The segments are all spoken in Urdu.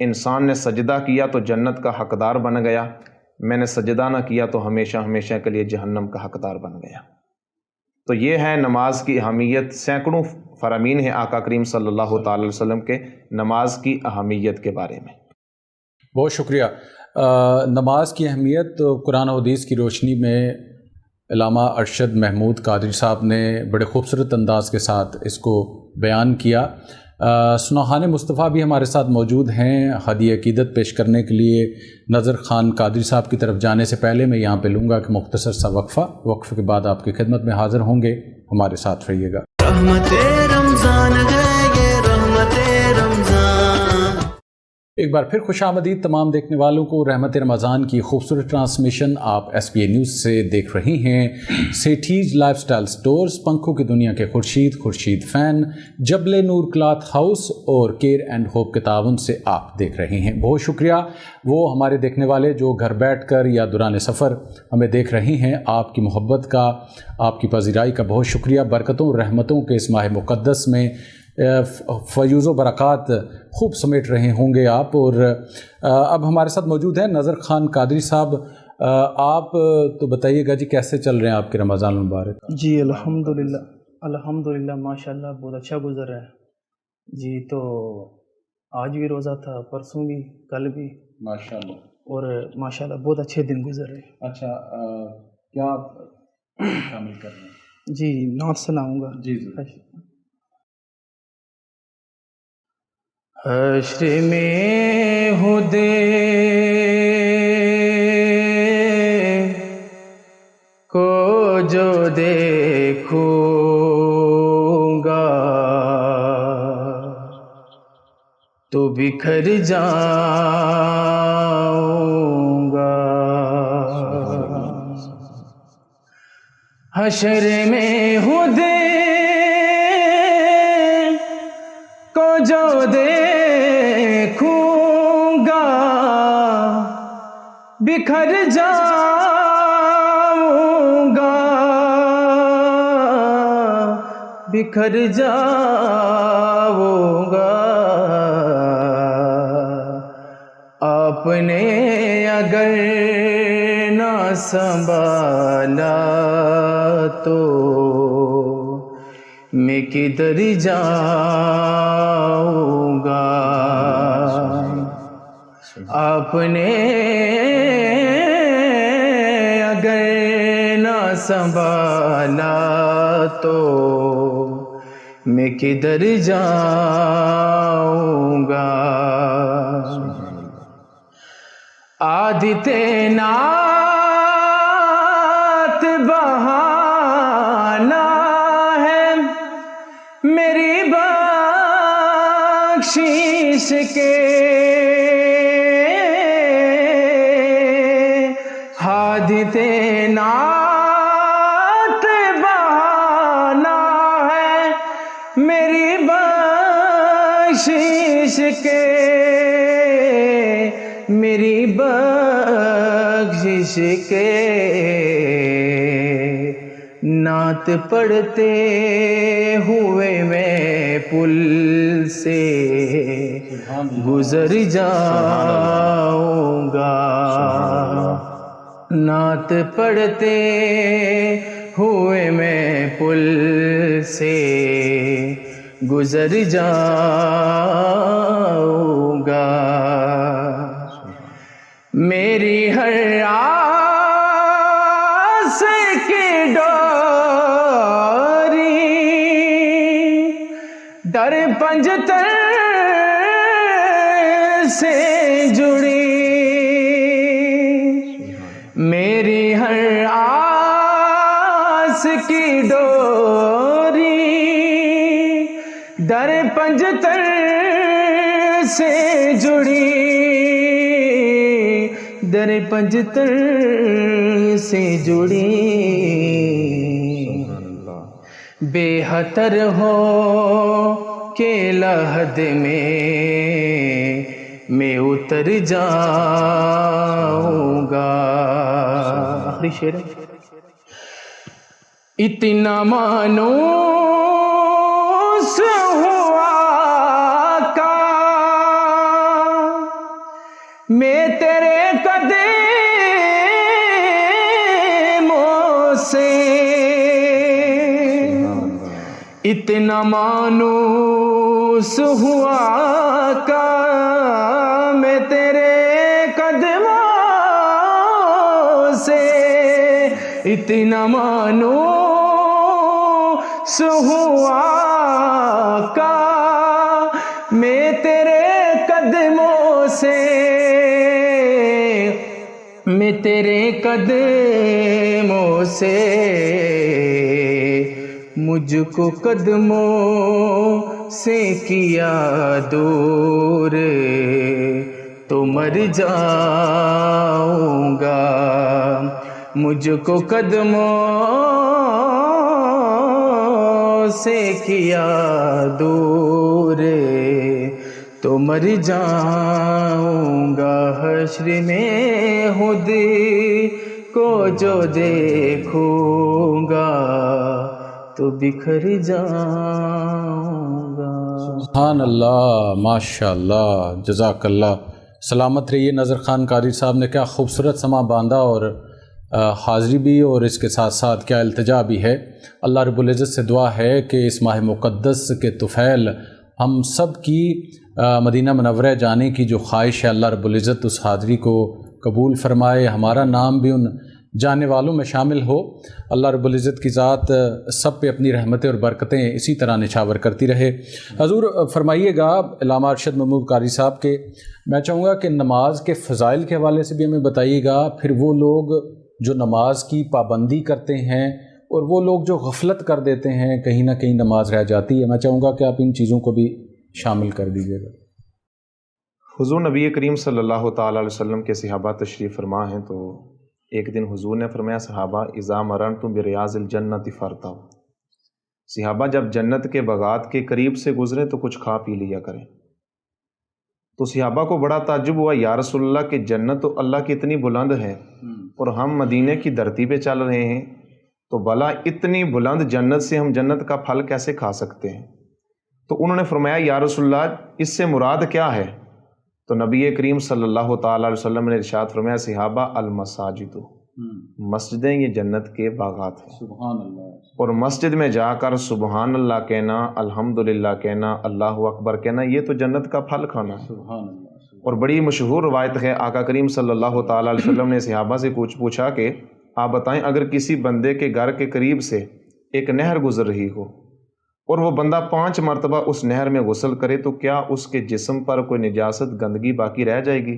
انسان نے سجدہ کیا تو جنت کا حقدار بن گیا، میں نے سجدہ نہ کیا تو ہمیشہ ہمیشہ کے لیے جہنم کا حقدار بن گیا۔ تو یہ ہے نماز کی اہمیت۔ سینکڑوں فرامین ہیں آقا کریم صلی اللہ تعالی علیہ وسلم کے نماز کی اہمیت کے بارے میں۔ بہت شکریہ۔ نماز کی اہمیت قرآن و حدیث کی روشنی میں علامہ ارشد محمود قادری صاحب نے بڑے خوبصورت انداز کے ساتھ اس کو بیان کیا۔ سنوحان مصطفیٰ بھی ہمارے ساتھ موجود ہیں ہدیہ عقیدت پیش کرنے کے لیے۔ نظر خان قادری صاحب کی طرف جانے سے پہلے میں یہاں پہ لوں گا کہ مختصر سا وقفے کے بعد آپ کی خدمت میں حاضر ہوں گے، ہمارے ساتھ رہیے گا۔ رحمت رمضان ہے یہ رحمت رمضان۔ ایک بار پھر خوش آمدید تمام دیکھنے والوں کو۔ رحمت رمضان کی خوبصورت ٹرانسمیشن آپ ایس بی اے نیوز سے دیکھ رہی ہیں۔ سیٹھیز لائف سٹائل سٹورز، پنکھوں کی دنیا کے Khurshid fan, Jabal Noor cloth house اور کیئر اینڈ ہوپ کے تعاون سے آپ دیکھ رہے ہیں۔ بہت شکریہ وہ ہمارے دیکھنے والے جو گھر بیٹھ کر یا دوران سفر ہمیں دیکھ رہے ہیں۔ آپ کی محبت کا، آپ کی پذیرائی کا بہت شکریہ۔ برکتوں اور رحمتوں کے اس ماہ مقدس میں فیوز و برکات خوب سمیٹ رہے ہوں گے آپ۔ اور اب ہمارے ساتھ موجود ہیں نظر خان قادری صاحب۔ آپ تو بتائیے گا جی کیسے چل رہے ہیں آپ کے رمضان المبارک؟ جی الحمدللہ ماشاءاللہ بہت اچھا گزر رہا ہے جی۔ تو آج بھی روزہ تھا، پرسوں بھی، کل بھی ماشاءاللہ، اور ماشاءاللہ بہت اچھے دن گزر رہے ہیں۔ اچھا، کیا آپ شامل کر رہے ہیں؟ جی نعت سناؤں گا۔ جی حشر میں ہو دے کو جو دیکھوں گا تو بکھر جاؤں گا۔ حشر میں ہو دے کو جو دیکھوں گا بکھر جاؤں گا، بکھر جاؤں گا۔ آپ نے اگر نہ سنبھالا تو میں کدھر جاؤں گا۔ آپ نے اگر نہ سنبھالا تو میں کدھر جاؤں گا۔ عادت نعت بہانا ہے میری بخشش کے، عادت نعت بہانا ہے میری بخشش کے، میری بخشش کے۔ نعت پڑھتے ہوئے میں پل سے گزر جاؤں گا، نعت پڑھتے ہوئے میں پل سے گزر جاؤں گا۔ میری ہر آس کی ڈوری در پنجتر سے جڑی، میری ہر آس کی ڈوری در پنجتر سے جڑی، در پنجتر سے جڑی۔ بے خطر ہو کے لحد میں اتر جاؤں گا۔ آخری شعر ہے۔ اتنا مانوس ہوا کا اتنا مانوس ہوا کا میں تیرے قدموں سے، اتنا مانوس ہوا کا میں تیرے قدموں سے، میں تیرے قدموں سے، مجھ کو قدموں سے کیا دور تو مر جاؤں گا، مجھ کو قدموں سے کیا دور تو مر جاؤں گا، حشر میں خود کو جو دیکھوں گا تو بکھر جاؤں گا۔ سبحان اللہ، ماشاء اللہ، جزاک اللہ، سلامت رہیے۔ نظر خان قاری صاحب نے کیا خوبصورت سما باندھا، اور حاضری بھی اور اس کے ساتھ ساتھ کیا التجا بھی ہے۔ اللہ رب العزت سے دعا ہے کہ اس ماہ مقدس کے طفیل ہم سب کی مدینہ منورہ جانے کی جو خواہش ہے، اللہ رب العزت اس حاضری کو قبول فرمائے، ہمارا نام بھی ان جانے والوں میں شامل ہو۔ اللہ رب العزت کی ذات سب پہ اپنی رحمتیں اور برکتیں اسی طرح نچھاور کرتی رہے۔ حضور فرمائیے گا علامہ ارشد محمود قاری صاحب کے، میں چاہوں گا کہ نماز کے فضائل کے حوالے سے بھی ہمیں بتائیے گا، پھر وہ لوگ جو نماز کی پابندی کرتے ہیں اور وہ لوگ جو غفلت کر دیتے ہیں، کہیں نہ کہیں نماز رہ جاتی ہے، میں چاہوں گا کہ آپ ان چیزوں کو بھی شامل کر دیجیے گا۔ حضور نبی کریم صلی اللہ تعالیٰ علیہ وسلم کے صحابہ تشریف فرما ہیں، تو ایک دن حضور نے فرمایا صحابہ اذا مررتم بریاض الجنت فارتعوا، صحابہ جب جنت کے باغات کے قریب سے گزریں تو کچھ کھا پی لیا کریں۔ تو صحابہ کو بڑا تعجب ہوا، یا رسول اللہ کہ جنت تو اللہ کی اتنی بلند ہے اور ہم مدینے کی دھرتی پہ چل رہے ہیں، تو بھلا اتنی بلند جنت سے ہم جنت کا پھل کیسے کھا سکتے ہیں؟ تو انہوں نے فرمایا یا رسول اللہ اس سے مراد کیا ہے؟ تو نبی کریم صلی اللہ تعالیٰ علیہ وسلم نے ارشاد فرمایا صحابہ المساجد، مسجدیں یہ جنت کے باغات ہیں۔ سبحان اللہ۔ اور مسجد میں جا کر سبحان اللہ کہنا، الحمدللہ کہنا، اللہ اکبر کہنا، یہ تو جنت کا پھل کھانا ہے۔ سبحان اللہ۔ اور بڑی مشہور روایت ہے، آقا کریم صلی اللہ تعالیٰ علیہ وسلم نے صحابہ سے پوچھا کہ آپ بتائیں اگر کسی بندے کے گھر کے قریب سے ایک نہر گزر رہی ہو اور وہ بندہ 5 مرتبہ اس نہر میں غسل کرے تو کیا اس کے جسم پر کوئی نجاست گندگی باقی رہ جائے گی؟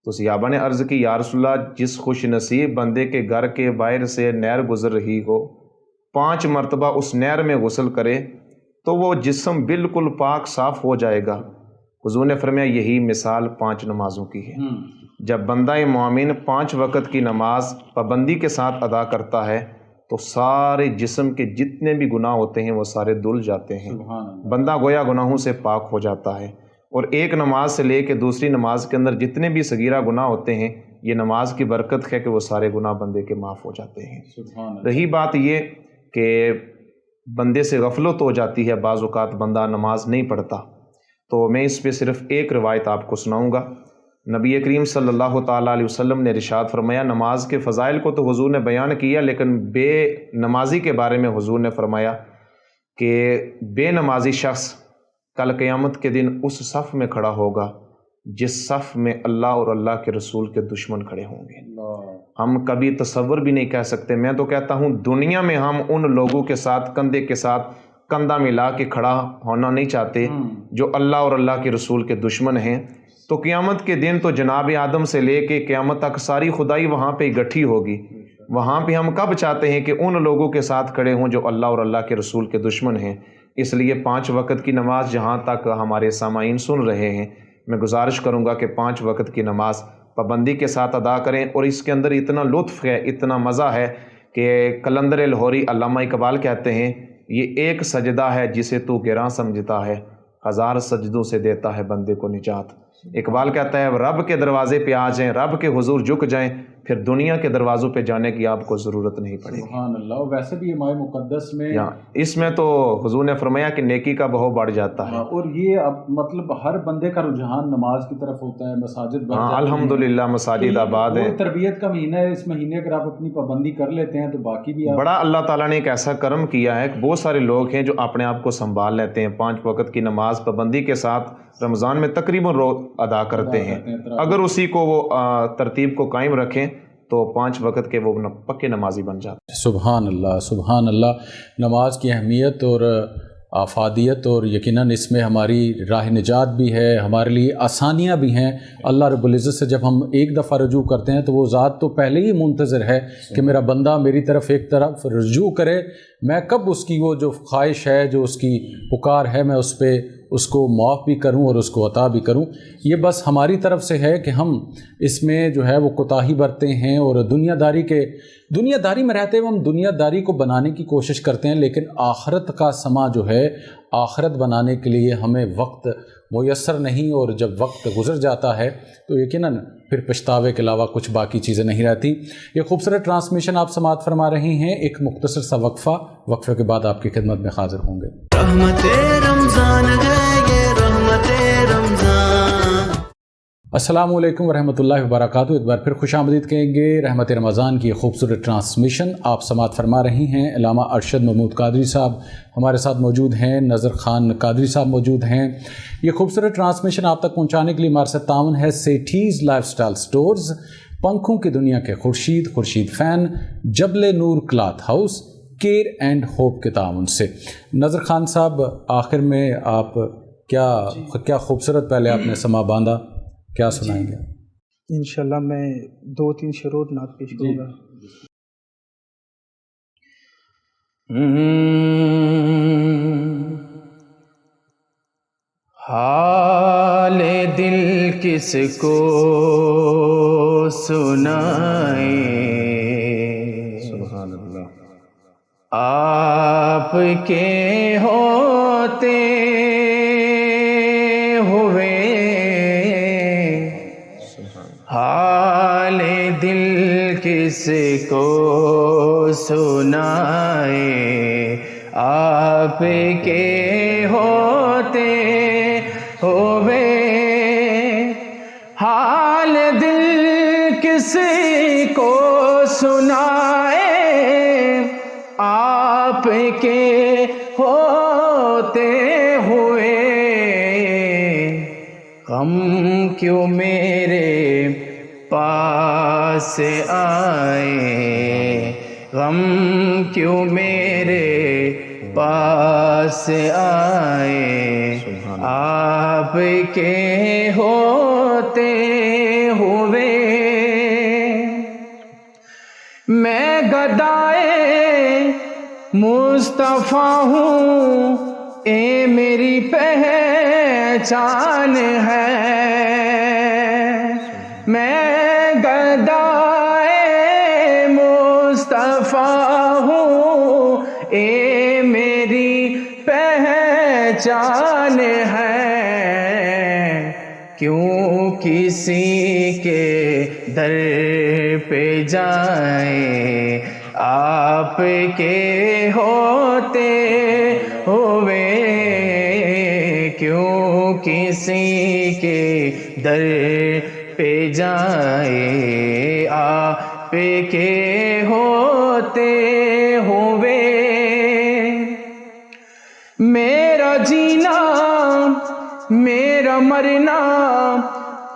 تو صحابہ نے عرض کی یا رسول اللہ جس خوش نصیب بندے کے گھر کے باہر سے نہر گزر رہی ہو 5 مرتبہ اس نہر میں غسل کرے تو وہ جسم بالکل پاک صاف ہو جائے گا۔ حضور نے فرمایا یہی مثال 5 نمازوں کی ہے۔ جب بندہ مومن 5 وقت کی نماز پابندی کے ساتھ ادا کرتا ہے تو سارے جسم کے جتنے بھی گناہ ہوتے ہیں وہ سارے دھل جاتے ہیں، بندہ گویا گناہوں سے پاک ہو جاتا ہے۔ اور ایک نماز سے لے کے دوسری نماز کے اندر جتنے بھی صغیرہ گناہ ہوتے ہیں، یہ نماز کی برکت ہے کہ وہ سارے گناہ بندے کے معاف ہو جاتے ہیں۔ رہی بات یہ کہ بندے سے غفلت ہو جاتی ہے، بعض اوقات بندہ نماز نہیں پڑھتا، تو میں اس پہ صرف ایک روایت آپ کو سناؤں گا۔ نبی کریم صلی اللہ تعالیٰ علیہ وسلم نے ارشاد فرمایا، نماز کے فضائل کو تو حضور نے بیان کیا، لیکن بے نمازی کے بارے میں حضور نے فرمایا کہ بے نمازی شخص کل قیامت کے دن اس صف میں کھڑا ہوگا جس صف میں اللہ اور اللہ کے رسول کے دشمن کھڑے ہوں گے۔ ہم کبھی تصور بھی نہیں کہہ سکتے، میں تو کہتا ہوں دنیا میں ہم ان لوگوں کے ساتھ کندھے کے ساتھ کندھا ملا کے کھڑا ہونا نہیں چاہتے جو اللہ اور اللہ کے رسول کے دشمن ہیں۔ تو قیامت کے دن تو جناب آدم سے لے کے قیامت تک ساری خدائی وہاں پہ اکٹھی ہوگی، وہاں پہ ہم کب چاہتے ہیں کہ ان لوگوں کے ساتھ کھڑے ہوں جو اللہ اور اللہ کے رسول کے دشمن ہیں۔ اس لیے 5 وقت کی نماز جہاں تک ہمارے سامعین سن رہے ہیں، میں گزارش کروں گا کہ 5 وقت کی نماز پابندی کے ساتھ ادا کریں، اور اس کے اندر اتنا لطف ہے، اتنا مزہ ہے کہ قلندر لاہوری علامہ اقبال کہتے ہیں یہ ایک سجدہ ہے جسے تو گراں سمجھتا ہے، 1000 سجدوں سے دیتا ہے بندے کو نجات۔ اقبال کہتا ہے رب کے دروازے پہ آ جائیں، رب کے حضور جھک جائیں، پھر دنیا کے دروازوں پہ جانے کی آپ کو ضرورت نہیں پڑے گی۔ سبحان اللہ۔ ویسے بھی ہمارے مقدس میں اس میں تو حضور نے فرمایا کہ نیکی کا بہاؤ بڑھ جاتا ہے، اور یہ اب مطلب ہر بندے کا رجحان نماز کی طرف ہوتا ہے، مساجد بڑھ جاتی ہیں۔ الحمدللہ مساجد آباد ہیں۔ تربیت کا مہینہ ہے، اس مہینے اگر آپ اپنی پابندی کر لیتے ہیں تو باقی بھی بڑا اللہ تعالیٰ نے ایک ایسا کرم کیا ہے کہ بہت سارے لوگ ہیں جو اپنے آپ کو سنبھال لیتے ہیں، 5 وقت کی نماز پابندی کے ساتھ رمضان میں تقریباً روز ادا کرتے ہیں۔ اگر اسی کو وہ ترتیب کو قائم رکھیں تو 5 وقت کے وہ پکے نمازی بن جاتے ہیں۔ سبحان اللہ، سبحان اللہ۔ نماز کی اہمیت اور افادیت، اور یقیناً اس میں ہماری راہ نجات بھی ہے، ہمارے لیے آسانیاں بھی ہیں۔ اللہ رب العزت سے جب ہم ایک دفعہ رجوع کرتے ہیں تو وہ ذات تو پہلے ہی منتظر ہے کہ میرا بندہ میری طرف ایک طرف رجوع کرے، میں کب اس کی وہ جو خواہش ہے، جو اس کی پکار ہے، میں اس پہ اس کو معاف بھی کروں اور اس کو عطا بھی کروں۔ یہ بس ہماری طرف سے ہے کہ ہم اس میں جو ہے وہ کوتاہی برتے ہیں، اور دنیا داری میں رہتے ہوئے ہم دنیا داری کو بنانے کی کوشش کرتے ہیں، لیکن آخرت کا سما جو ہے، آخرت بنانے کے لیے ہمیں وقت میسر نہیں، اور جب وقت گزر جاتا ہے تو یقیناً پھر پچھتاوے کے علاوہ کچھ باقی چیزیں نہیں رہتی۔ یہ خوبصورت ٹرانسمیشن آپ سماعت فرما رہے ہیں، ایک مختصر سا وقفے کے بعد آپ کی خدمت میں حاضر ہوں گے۔ رحمت رمضان ہے یہ رحمت رمضان۔ السلام علیکم ورحمۃ اللہ وبرکاتہ۔ ایک بار پھر خوش آمدید کہیں گے۔ رحمت رمضان کی خوبصورت ٹرانسمیشن آپ سماعت فرما رہی ہیں۔ علامہ ارشد محمود قادری صاحب ہمارے ساتھ موجود ہیں، نظر خان قادری صاحب موجود ہیں۔ یہ خوبصورت ٹرانسمیشن آپ تک پہنچانے کے لیے ہمارے ساتھ تعاون ہے سیٹھیز لائف سٹائل سٹورز، پنکھوں کی دنیا کے Khurshid fan, Jabal Noor cloth house, care and hope کے تعاون سے۔ نظر خان صاحب، آخر میں آپ کیا خوبصورت پہلے آپ نے سما باندھا، کیا سنائیں گے؟ انشاءاللہ میں 2-3 شروع نعت پیش کروں گا۔ حال دل کس کو سنائیں، سبحان اللہ۔ آپ کے ہوتے ہوئے حال دل کس کو سنائے، آپ کے ہوتے ہوئے حال دل کس کو سنائے، آپ کے ہوتے ہوئے غم کیوں میرے پاس آئے، غم کیوں میرے پاس آئے، آپ کے ہوتے ہوئے میں گدائے مصطفیٰ ہوں، اے میری پہچان ہے، میں گدائے مصطفیٰ ہوں، اے میری پہچان ہے، کیوں کسی کے در پہ جائیں، آپ کے ہوتے ہوئے کیوں کسی کے در پہ جائیں، آپ کے ہوتے ہوئے میرا جینا میرا مرنا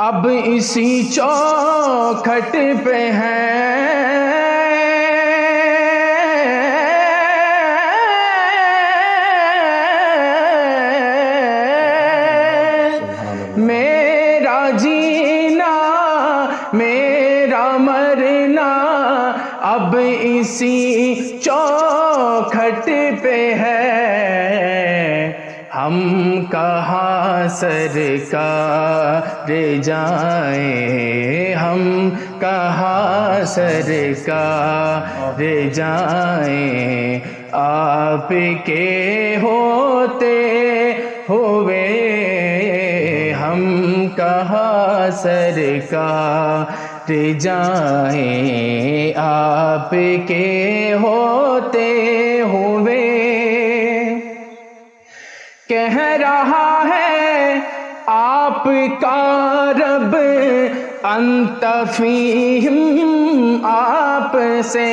اب اسی چوکھٹ پہ ہے، میرا جینا میرا مرنا اب اسی چوکھٹ پہ ہے، ہم کہاں سرکار جائیں، ہم کہاں سرکار جائیں، آپ کے ہوتے ہوئے ہم کہاں سرکار جائیں آپ کے ہوتے ہوئے، کہہ رہا ہے آپ کا رب انت فیہم، آپ سے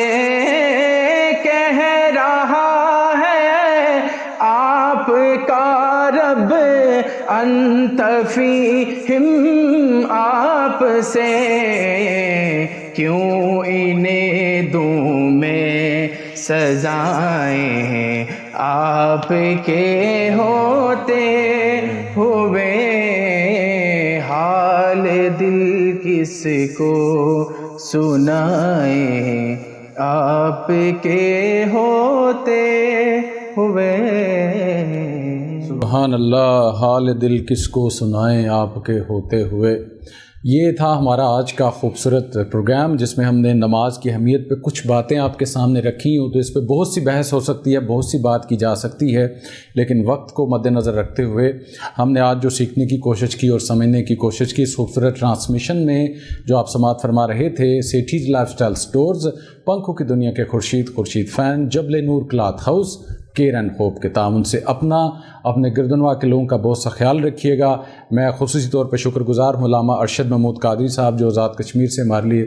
کہہ رہا ہے آپ کا رب انت فیہم، آپ سے کیوں انہیں دوں میں سزائیں آپ کے ہوتے ہوئے، حال دل کس کو سنائیں آپ کے ہوتے ہوئے۔ سبحان اللہ، حال دل کس کو سنائیں آپ کے ہوتے ہوئے۔ یہ تھا ہمارا آج کا خوبصورت پروگرام، جس میں ہم نے نماز کی اہمیت پہ کچھ باتیں آپ کے سامنے رکھی ہوں۔ تو اس پہ بہت سی بحث ہو سکتی ہے، بہت سی بات کی جا سکتی ہے، لیکن وقت کو مد نظر رکھتے ہوئے ہم نے آج جو سیکھنے کی کوشش کی اور سمجھنے کی کوشش کی، اس خوبصورت ٹرانسمیشن میں جو آپ سماعت فرما رہے تھے، سیٹھیز لائف سٹائل سٹورز، پنکھوں کی دنیا کے Khurshid fan, Jabal Noor cloth house, care and hope کے تعاون سے اپنے گردنوا کے لوگوں کا بہت سا خیال رکھیے گا۔ میں خصوصی طور پہ شکر گزار ہوں علامہ ارشد محمود قادری صاحب، جو آزاد کشمیر سے ہمارے لیے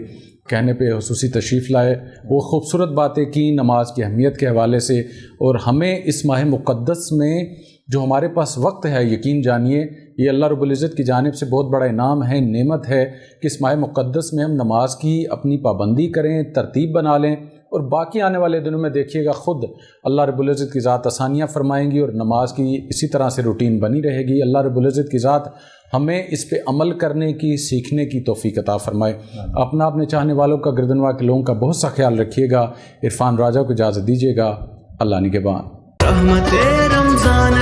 کہنے پہ خصوصی تشریف لائے، وہ خوبصورت باتیں کی نماز کی اہمیت کے حوالے سے، اور ہمیں اس ماہ مقدس میں جو ہمارے پاس وقت ہے، یقین جانیے یہ اللہ رب العزت کی جانب سے بہت بڑا انعام ہے، نعمت ہے کہ اس ماہ مقدس میں ہم نماز کی اپنی پابندی کریں، ترتیب بنا لیں، اور باقی آنے والے دنوں میں دیکھیے گا خود اللہ رب العزت کی ذات آسانیاں فرمائیں گی، اور نماز کی اسی طرح سے روٹین بنی رہے گی۔ اللہ رب العزت کی ذات ہمیں اس پہ عمل کرنے کی، سیکھنے کی توفیق عطا فرمائے۔ اپنے چاہنے والوں کا، گردنوا کے لوگوں کا بہت سا خیال رکھیے گا۔ عرفان راجہ کو اجازت دیجیے گا، اللہ نگہبان۔ رحمت رمضان